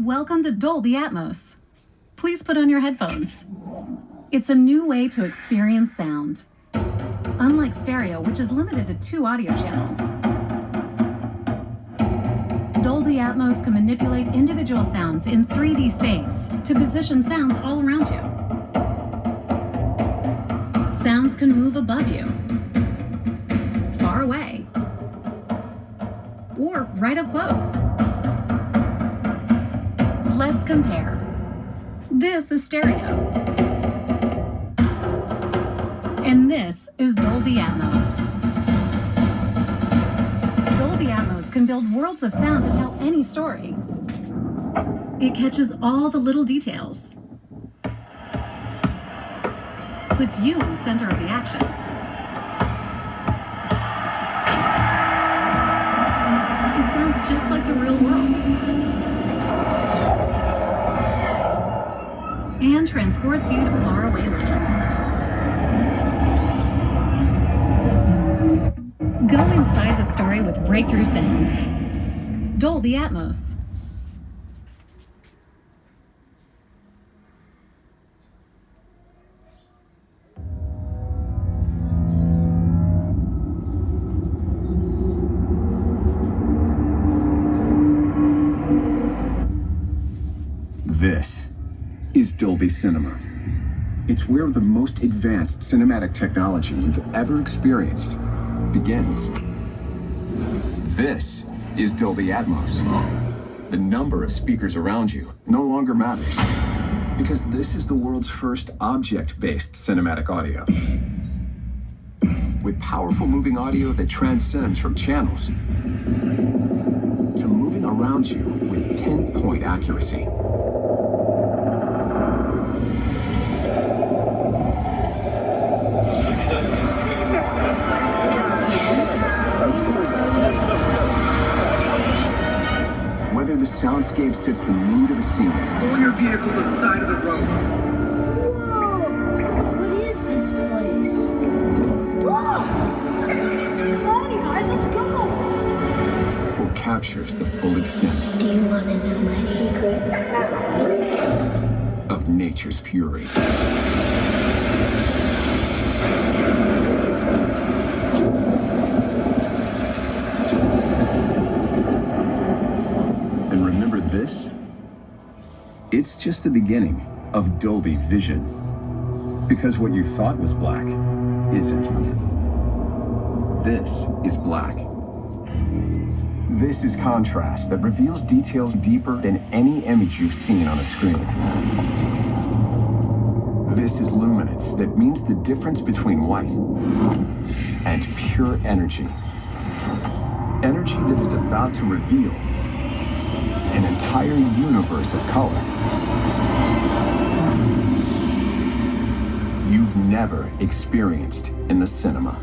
Welcome to Dolby Atmos. Please put on your headphones. It's a new way to experience sound. Unlike stereo, which is limited to 2 audio channels, Dolby Atmos can manipulate individual sounds in 3D space to position sounds all around you. Sounds can move above you, far away, or right up close. Let's compare. This is stereo. And this is Dolby Atmos. Dolby Atmos can build worlds of sound to tell any story. It catches all the little details, puts you in the center of the action. It sounds just like the real world. And transports you to faraway lands. Go inside the story with breakthrough sound. Dolby Atmos. This is Dolby Cinema. It's where the most advanced cinematic technology you've ever experienced begins. This is Dolby Atmos. The number of speakers around you no longer matters, because this is the world's first object-based cinematic audio. With powerful moving audio that transcends from channels to moving around you with pinpoint accuracy. Whether the soundscape sits the mood of a scene. Pull your vehicle to the side of the road. Whoa! What is this place? Whoa! Come on, you guys, let's go! Or captures the full extent Do you want to know my secret? of nature's fury. And remember this? It's just the beginning of Dolby Vision. Because what you thought was black isn't. This is black. This is contrast that reveals details deeper than any image you've seen on a screen. This is luminance that means the difference between white and pure energy. Energy that is about to reveal an entire universe of color you've never experienced in the cinema.